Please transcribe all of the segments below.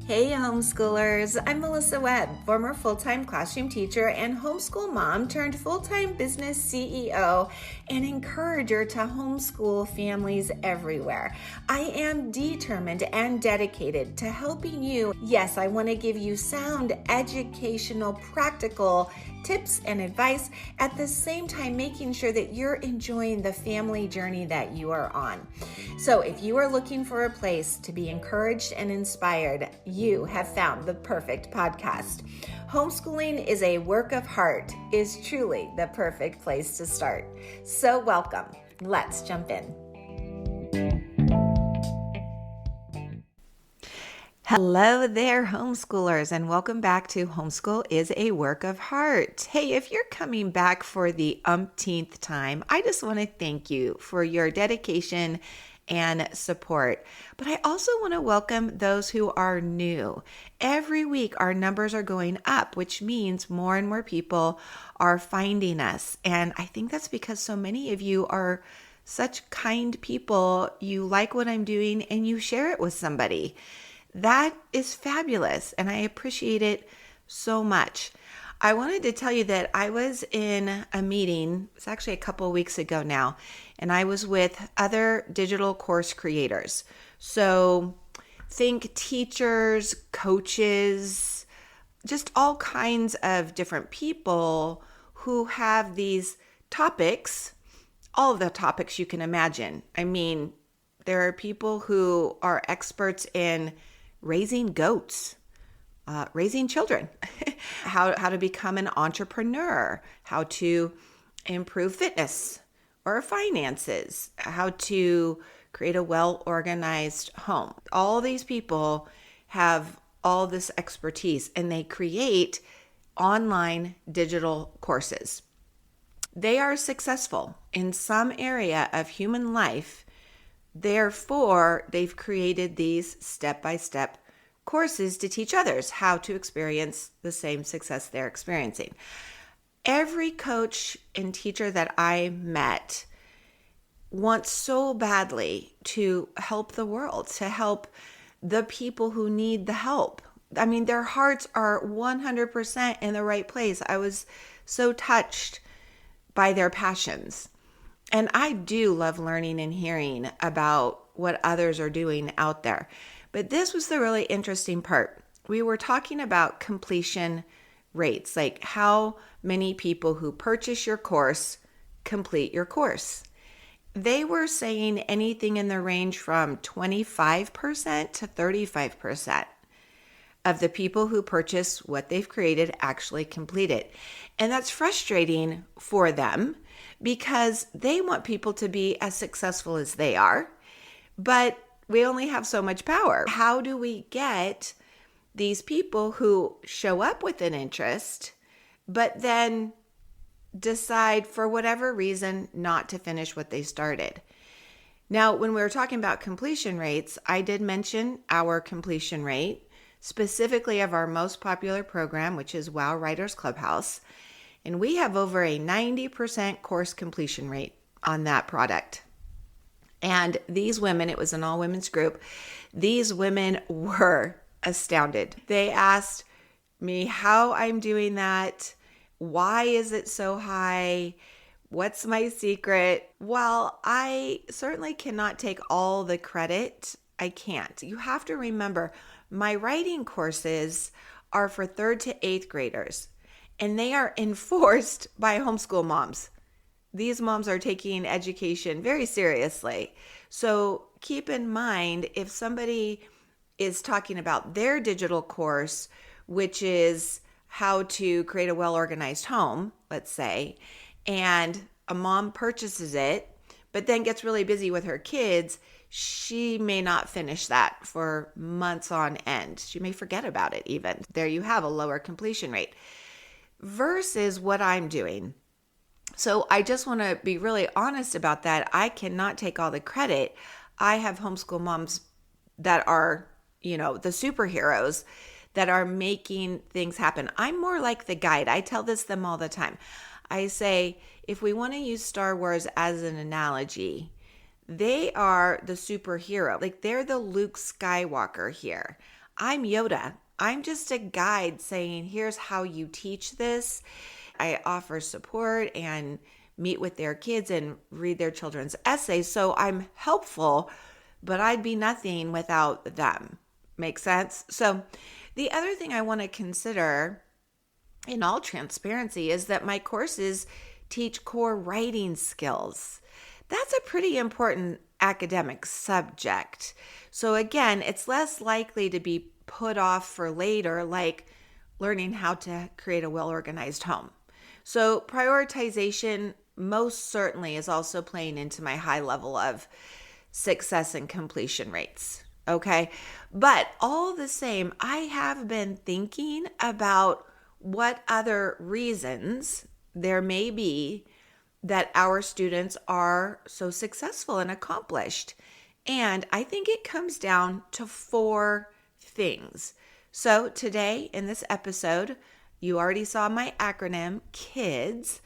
Hey homeschoolers, I'm Melissa Webb, former full-time classroom teacher and homeschool mom turned full-time business CEO and encourager to homeschool families everywhere. I am determined and dedicated to helping you. Yes, I want to give you sound, educational, practical tips and advice, at the same time making sure that you're enjoying the family journey that you are on. So if you are looking for a place to be encouraged and inspired, you have found the perfect podcast. Homeschooling is a work of heart is truly the perfect place to start. So welcome. Let's jump in. Hello there, homeschoolers, and welcome back to Homeschool is a Work of Heart. Hey, if you're coming back for the umpteenth time, I just want to thank you for your dedication and support. But I also want to welcome those who are new. Every week, our numbers are going up, which means more and more people are finding us. And I think that's because so many of you are such kind people. You like what I'm doing and you share it with somebody. That is fabulous, and I appreciate it so much. I wanted to tell you that I was in a meeting, it's actually a couple of weeks ago now, and I was with other digital course creators. So think teachers, coaches, just all kinds of different people who have these topics, all of the topics you can imagine. I mean, there are people who are experts in raising goats, raising children, how to become an entrepreneur, how to improve fitness or finances, how to create a well-organized home. All these people have all this expertise and they create online digital courses. They are successful in some area of human life. Therefore, they've created these step-by-step courses to teach others how to experience the same success they're experiencing. Every coach and teacher that I met wants so badly to help the world, to help the people who need the help. I mean, their hearts are 100% in the right place. I was so touched by their passions. And I do love learning and hearing about what others are doing out there. But this was the really interesting part. We were talking about completion rates, like how many people who purchase your course complete your course. They were saying anything in the range from 25% to 35% of the people who purchase what they've created actually complete it. And that's frustrating for them because they want people to be as successful as they are, but we only have so much power. How do we get these people who show up with an interest, but then decide for whatever reason not to finish what they started? Now, when we were talking about completion rates, I did mention our completion rate, specifically of our most popular program, which is Wow Writers Clubhouse. And we have over a 90% course completion rate on that product. And these women, it was an all women's group, these women were astounded. They asked me how I'm doing that. Why is it so high? What's my secret? Well, I certainly cannot take all the credit. I can't. You have to remember, my writing courses are for 3rd to 8th graders. And they are enforced by homeschool moms. These moms are taking education very seriously. So keep in mind, if somebody is talking about their digital course, which is how to create a well-organized home, let's say, and a mom purchases it, but then gets really busy with her kids, she may not finish that for months on end. She may forget about it even. There you have a lower completion rate. Versus what I'm doing. So I just want to be really honest about that. I cannot take all the credit. I have homeschool moms that are, the superheroes that are making things happen. I'm more like the guide. I tell them all the time. I say, if we want to use Star Wars as an analogy, they are the superhero. Like they're the Luke Skywalker here. I'm Yoda. I'm just a guide saying, here's how you teach this. I offer support and meet with their kids and read their children's essays. So I'm helpful, but I'd be nothing without them. Make sense? So the other thing I want to consider in all transparency is that my courses teach core writing skills. That's a pretty important academic subject. So again, it's less likely to be put off for later, like learning how to create a well-organized home. So prioritization most certainly is also playing into my high level of success and completion rates. Okay. But all the same, I have been thinking about what other reasons there may be that our students are so successful and accomplished. And I think it comes down to 4 things. So today in this episode, you already saw my acronym, K.I.D.S.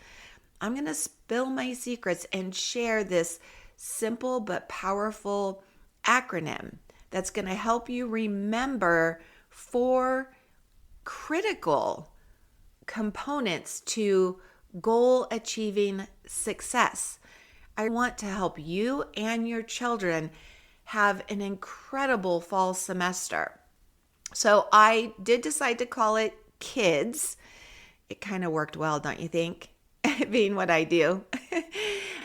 I'm going to spill my secrets and share this simple but powerful acronym that's going to help you remember 4 critical components to goal achieving success. I want to help you and your children have an incredible fall semester. So I did decide to call it K.I.D.S. It kind of worked well, don't you think? Being what I do.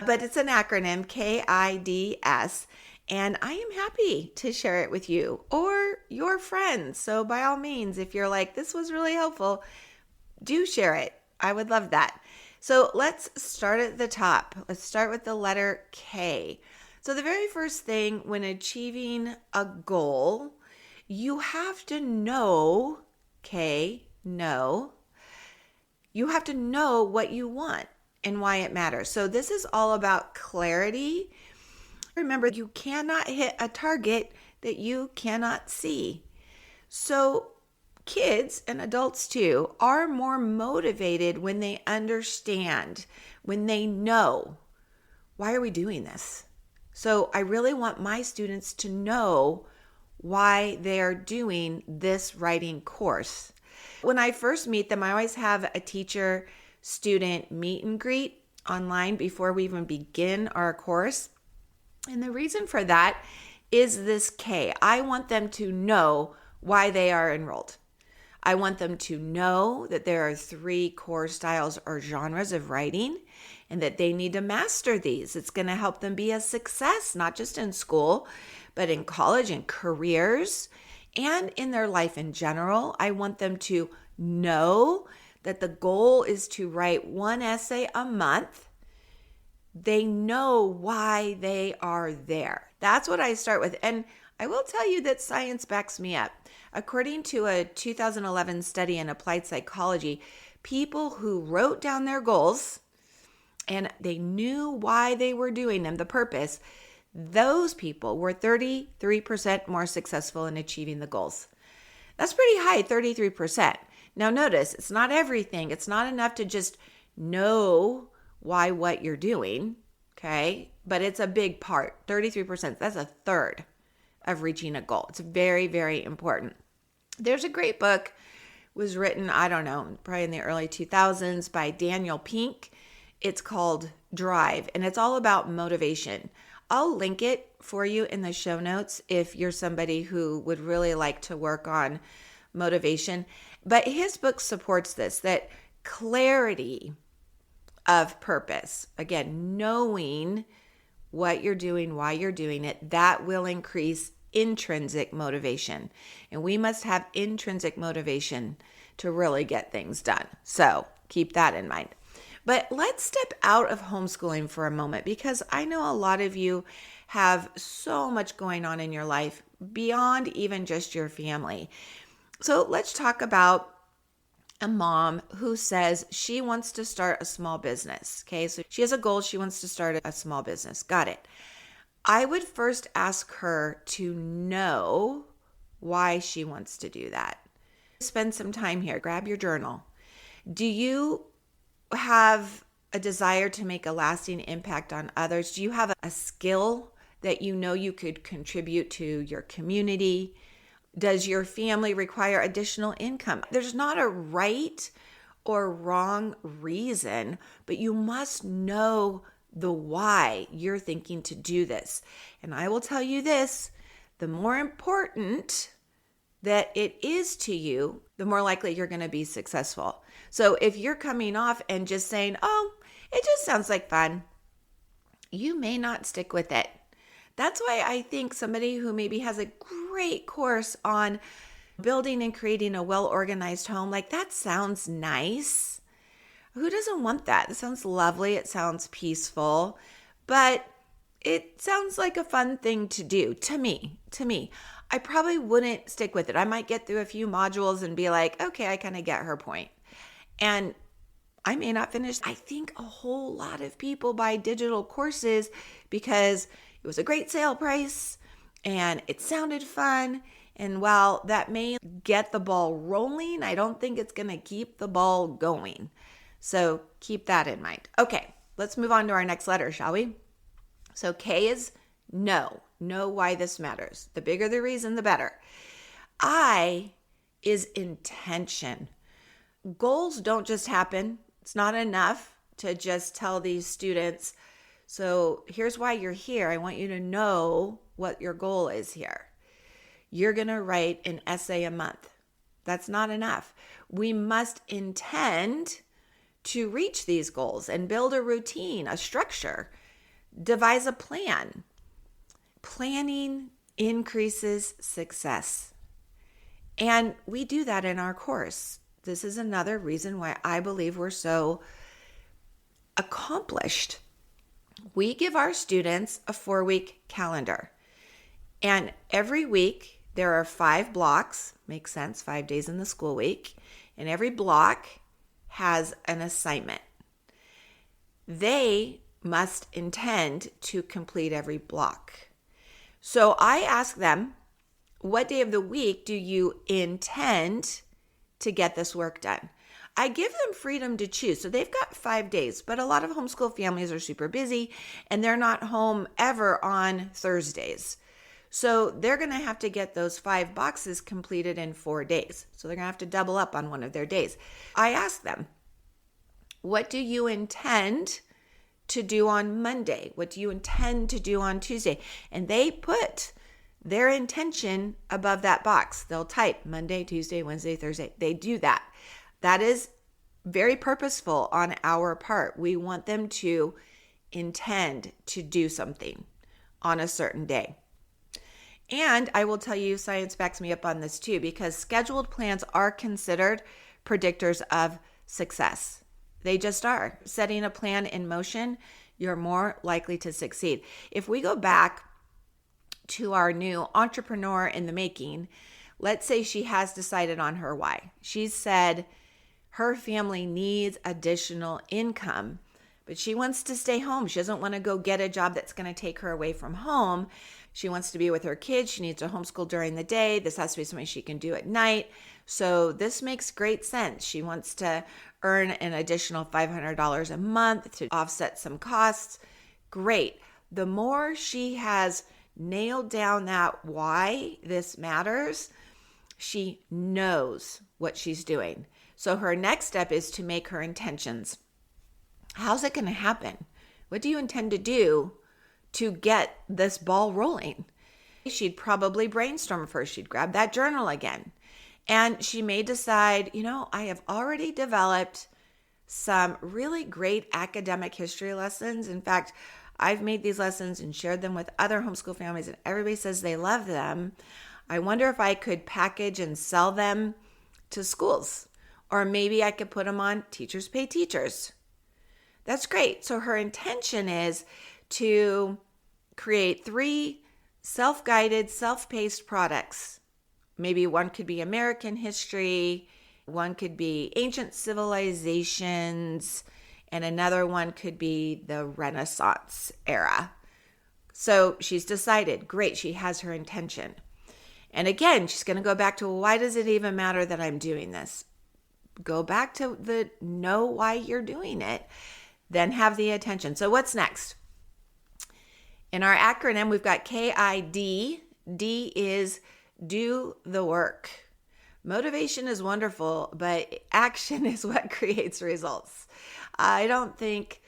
But it's an acronym, K.I.D.S. And I am happy to share it with you or your friends. So by all means, if you're like, this was really helpful, do share it. I would love that. So let's start at the top. Let's start with the letter K. So the very first thing when achieving a goal, you have to know, you have to know what you want and why it matters. So this is all about clarity. Remember, you cannot hit a target that you cannot see. So kids and adults too are more motivated when they understand, when they know, why are we doing this? So I really want my students to know why they're doing this writing course. When I first meet them, I always have a teacher-student meet and greet online before we even begin our course. And the reason for that is this K. I want them to know why they are enrolled. I want them to know that there are 3 core styles or genres of writing and that they need to master these. It's going to help them be a success, not just in school, but in college and careers and in their life in general. I want them to know that the goal is to write 1 essay a month. They know why they are there. That's what I start with. And I will tell you that science backs me up. According to a 2011 study in applied psychology, people who wrote down their goals and they knew why they were doing them, the purpose, those people were 33% more successful in achieving the goals. That's pretty high, 33%. Now notice, it's not everything. It's not enough to just know why what you're doing, okay? But it's a big part, 33%. That's a third of reaching a goal. It's very, very important. There's a great book, was written, I don't know, probably in the early 2000s by Daniel Pink. It's called Drive, and it's all about motivation. I'll link it for you in the show notes if you're somebody who would really like to work on motivation. But his book supports this, that clarity of purpose, again, knowing what you're doing, why you're doing it, that will increase intrinsic motivation. And we must have intrinsic motivation to really get things done. So keep that in mind. But let's step out of homeschooling for a moment, because I know a lot of you have so much going on in your life beyond even just your family. So let's talk about a mom who says she wants to start a small business. Okay, so she has a goal. She wants to start a small business. Got it. I would first ask her to know why she wants to do that. Spend some time here. Grab your journal. Do you have a desire to make a lasting impact on others? Do you have a skill that you know you could contribute to your community? Does your family require additional income? There's not a right or wrong reason, but you must know the why you're thinking to do this. And I will tell you this, the more important that it is to you, the more likely you're going to be successful. So if you're coming off and just saying, oh, it just sounds like fun, you may not stick with it. That's why I think somebody who maybe has a great course on building and creating a well-organized home, like that sounds nice. Who doesn't want that? It sounds lovely. It sounds peaceful, but it sounds like a fun thing to do to me. I probably wouldn't stick with it. I might get through a few modules and be like, okay, I kind of get her point. And I may not finish. I think a whole lot of people buy digital courses because it was a great sale price and it sounded fun. And while that may get the ball rolling, I don't think it's going to keep the ball going. So keep that in mind. Okay, let's move on to our next letter, shall we? So K is no. Know why this matters. The bigger the reason, the better. I is intention. Goals don't just happen. It's not enough to just tell these students, so here's why you're here. I want you to know what your goal is here. You're going to write an essay a month. That's not enough. We must intend to reach these goals and build a routine, a structure, devise a plan. Planning increases success. And we do that in our course. This is another reason why I believe we're so accomplished. We give our students a 4-week calendar. And every week there are 5 blocks, makes sense, 5 days in the school week. And every block has an assignment. They must intend to complete every block. So I ask them, what day of the week do you intend to get this work done? I give them freedom to choose. So they've got 5 days, but a lot of homeschool families are super busy and they're not home ever on Thursdays. So they're going to have to get those 5 boxes completed in 4 days. So they're going to have to double up on one of their days. I ask them, what do you intend to do on Monday? What do you intend to do on Tuesday? And they put their intention above that box. They'll type Monday, Tuesday, Wednesday, Thursday. They do that. That is very purposeful on our part. We want them to intend to do something on a certain day. And I will tell you, science backs me up on this too, because scheduled plans are considered predictors of success. They just are. Setting a plan in motion, you're more likely to succeed. If we go back to our new entrepreneur in the making, let's say she has decided on her why. She's said her family needs additional income, but she wants to stay home. She doesn't want to go get a job that's going to take her away from home. She wants to be with her kids. She needs to homeschool during the day. This has to be something she can do at night. So this makes great sense. She wants to earn an additional $500 a month to offset some costs. Great. The more she has nailed down that why this matters, she knows what she's doing. So her next step is to make her intentions. How's it going to happen? What do you intend to do to get this ball rolling? She'd probably brainstorm first. She'd grab that journal again. And she may decide, I have already developed some really great academic history lessons. In fact, I've made these lessons and shared them with other homeschool families, and everybody says they love them. I wonder if I could package and sell them to schools, or maybe I could put them on Teachers Pay Teachers. That's great. So her intention is to create 3 self-guided, self-paced products. Maybe one could be American history, one could be ancient civilizations, and another one could be the Renaissance era. So she's decided, great, she has her intention. And again, she's going to go back to, why does it even matter that I'm doing this? Go back to the know why you're doing it, then have the attention. So what's next? In our acronym, we've got K.I.D. D is do the work. Motivation is wonderful, but action is what creates results. I don't think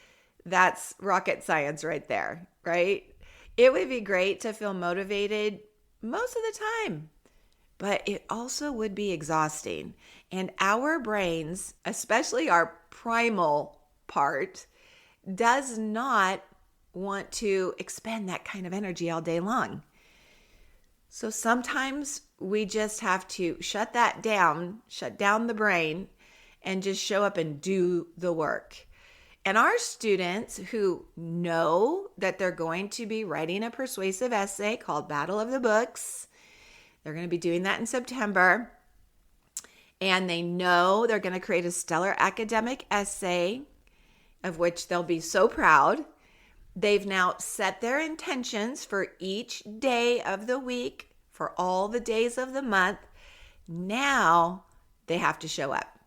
that's rocket science right there, right? It would be great to feel motivated most of the time, but it also would be exhausting. And our brains, especially our primal part, does not want to expend that kind of energy all day long. So sometimes we just have to shut down the brain, and just show up and do the work. And our students who know that they're going to be writing a persuasive essay called Battle of the Books, they're going to be doing that in September. And they know they're going to create a stellar academic essay of which they'll be so proud. They've now set their intentions for each day of the week, for all the days of the month. Now they have to show up,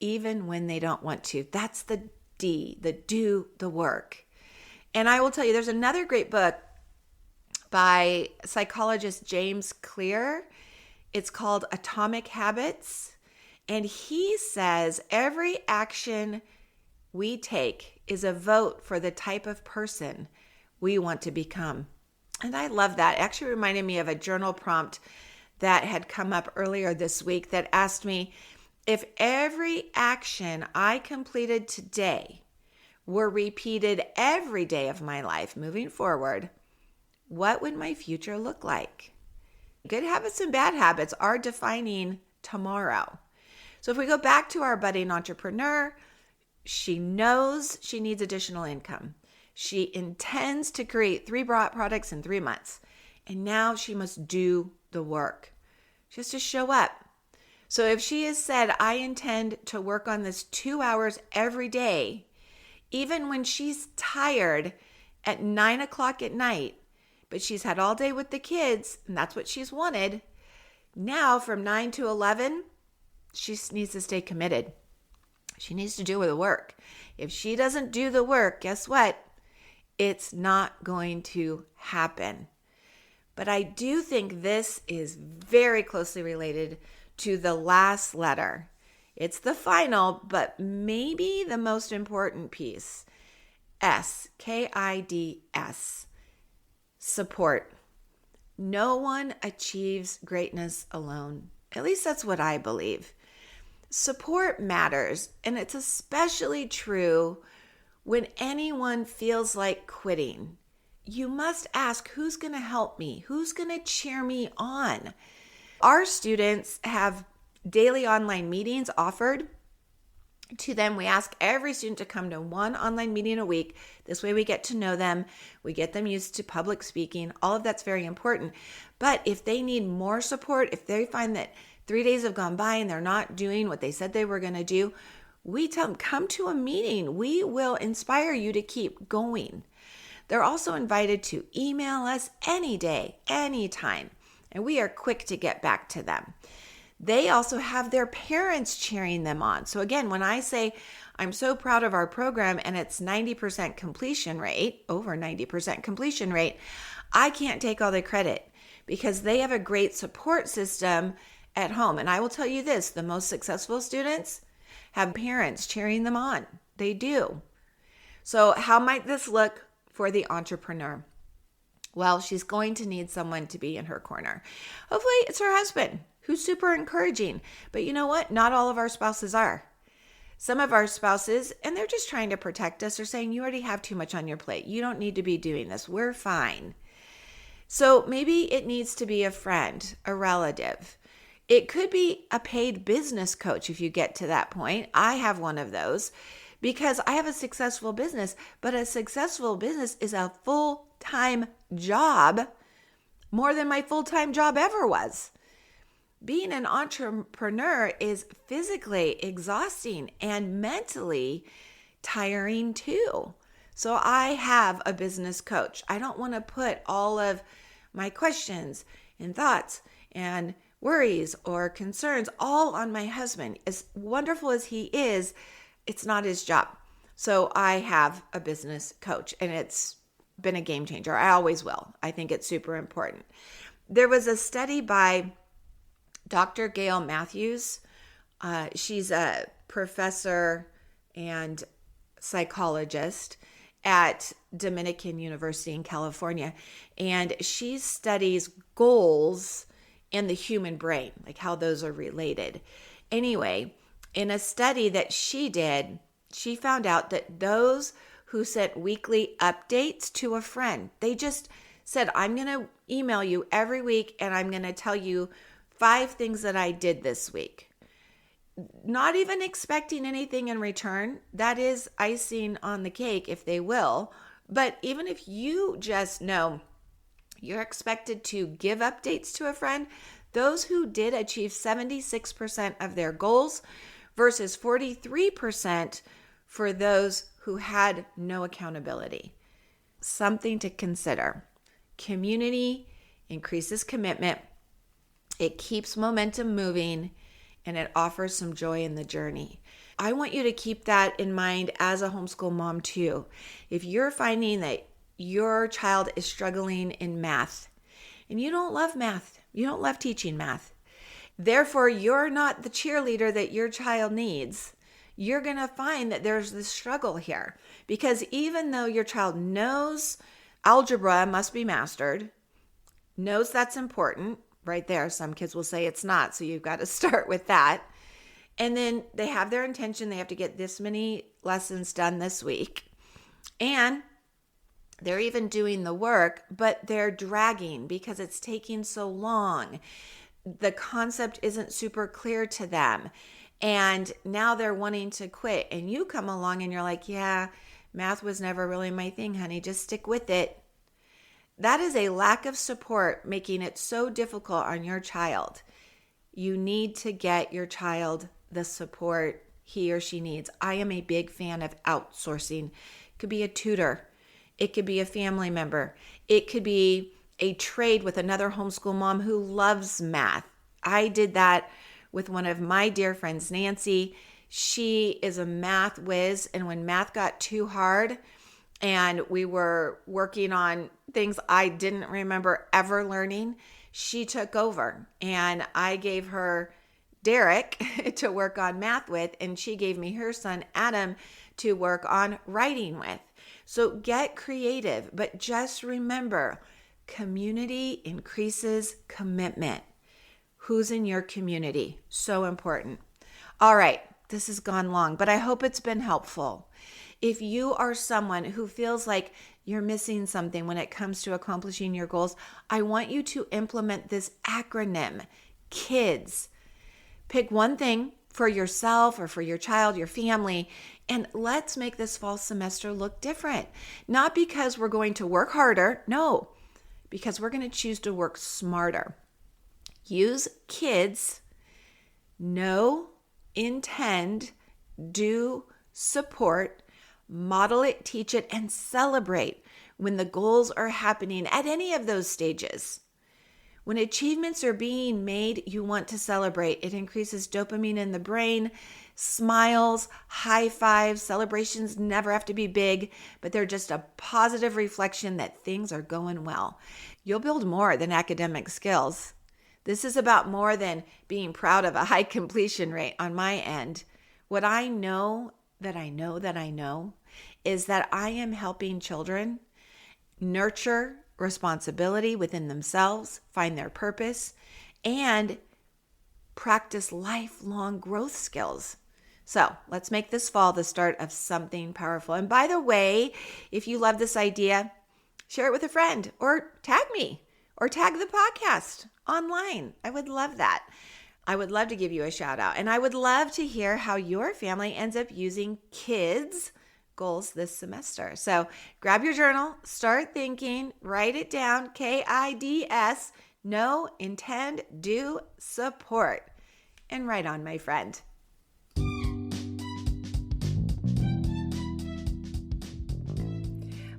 even when they don't want to. That's the D, the do the work. And I will tell you, there's another great book by psychologist James Clear. It's called Atomic Habits. And he says every action we take is a vote for the type of person we want to become. And I love that. It actually reminded me of a journal prompt that had come up earlier this week that asked me, if every action I completed today were repeated every day of my life moving forward, what would my future look like? Good habits and bad habits are defining tomorrow. So if we go back to our budding entrepreneur, she knows she needs additional income. She intends to create 3 products in 3 months. And now she must do the work. She has to show up. So if she has said, I intend to work on this 2 hours every day, even when she's tired at 9 o'clock at night, but she's had all day with the kids, and that's what she's wanted, now from 9 to 11, she needs to stay committed. She needs to do the work. If she doesn't do the work, guess what? It's not going to happen. But I do think this is very closely related to the last letter. It's the final, but maybe the most important piece. S, K-I.D.S. Support. No one achieves greatness alone. At least that's what I believe. Support matters, and it's especially true when anyone feels like quitting. You must ask, who's going to help me? Who's going to cheer me on? Our students have daily online meetings offered to them. We ask every student to come to 1 online meeting a week. This way we get to know them. We get them used to public speaking. All of that's very important. But if they need more support, if they find that 3 days have gone by and they're not doing what they said they were going to do, we tell them, come to a meeting. We will inspire you to keep going. They're also invited to email us any day, anytime, and we are quick to get back to them. They also have their parents cheering them on. So again, when I say I'm so proud of our program and it's 90% completion rate, over 90% completion rate, I can't take all the credit because they have a great support system at home. And I will tell you this, the most successful students have parents cheering them on. They do. So how might this look for the entrepreneur? Well, she's going to need someone to be in her corner. Hopefully it's her husband who's super encouraging. But you know what? Not all of our spouses are. Some of our spouses, and they're just trying to protect us, are saying, you already have too much on your plate. You don't need to be doing this. We're fine. So maybe it needs to be a friend, a relative. It could be a paid business coach if you get to that point. I have one of those because I have a successful business, but a successful business is a full-time job, more than my full-time job ever was. Being an entrepreneur is physically exhausting and mentally tiring too. So I have a business coach. I don't want to put all of my questions and thoughts and worries or concerns all on my husband. As wonderful as he is, it's not his job. So I have a business coach, and it's been a game changer. I always will. I think it's super important. There was a study by Dr. Gail Matthews. She's a professor and psychologist at Dominican University in California. And she studies goals and the human brain, like how those are related. Anyway, in a study that she did, she found out that those who sent weekly updates to a friend, they just said, I'm going to email you every week and I'm going to tell you 5 things that I did this week. Not even expecting anything in return. That is icing on the cake, if they will. But even if you just know you're expected to give updates to a friend, those who did achieve 76% of their goals versus 43% for those who had no accountability. Something to consider. Community increases commitment. It keeps momentum moving, and it offers some joy in the journey. I want you to keep that in mind as a homeschool mom too. If you're finding that your child is struggling in math, and you don't love math, you don't love teaching math, therefore you're not the cheerleader that your child needs, you're going to find that there's this struggle here. Because even though your child knows algebra must be mastered, knows that's important, right there, some kids will say it's not, so you've got to start with that. And then they have their intention, they have to get this many lessons done this week. And they're even doing the work, but they're dragging because it's taking so long. The concept isn't super clear to them. And now they're wanting to quit. And you come along and you're like, yeah, math was never really my thing, honey. Just stick with it. That is a lack of support, making it so difficult on your child. You need to get your child the support he or she needs. I am a big fan of outsourcing. It could be a tutor. It could be a family member. It could be a trade with another homeschool mom who loves math. I did that with one of my dear friends, Nancy. She is a math whiz, and when math got too hard and we were working on things I didn't remember ever learning, she took over, and I gave her Derek to work on math with, and she gave me her son, Adam, to work on writing with. So get creative, but just remember, community increases commitment. Who's in your community? So important. All right, this has gone long, but I hope it's been helpful. If you are someone who feels like you're missing something when it comes to accomplishing your goals, I want you to implement this acronym, K.I.D.S. Pick one thing for yourself or for your child, your family, and let's make this fall semester look different. Not because we're going to work harder, no, because we're going to choose to work smarter. Use K.I.D.S. Know, intend, do, support, model it, teach it, and celebrate when the goals are happening at any of those stages. When achievements are being made, you want to celebrate. It increases dopamine in the brain, smiles, high fives. Celebrations never have to be big, but they're just a positive reflection that things are going well. You'll build more than academic skills. This is about more than being proud of a high completion rate on my end. What I know is that I am helping children nurture responsibility within themselves, find their purpose, and practice lifelong growth skills. So let's make this fall the start of something powerful. And by the way, if you love this idea, share it with a friend or tag me or tag the podcast online. I would love that. I would love to give you a shout out. And I would love to hear how your family ends up using K.I.D.S goals this semester. So grab your journal, start thinking, write it down, K.I.D.S, know, intend, do, support. And right on, my friend.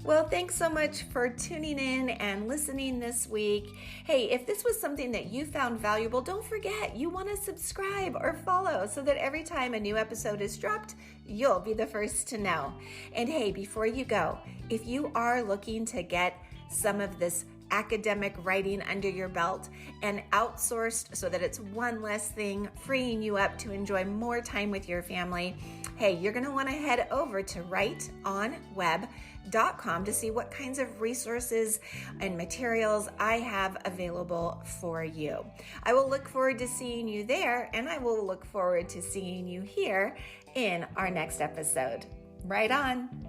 Well, thanks so much for tuning in and listening this week. Hey, if this was something that you found valuable, don't forget you want to subscribe or follow so that every time a new episode is dropped, you'll be the first to know. And hey, before you go, if you are looking to get some of this academic writing under your belt and outsourced so that it's one less thing, freeing you up to enjoy more time with your family, hey, you're going to want to head over to writeonweb.com to see what kinds of resources and materials I have available for you. I will look forward to seeing you there, and I will look forward to seeing you here in our next episode. Right on.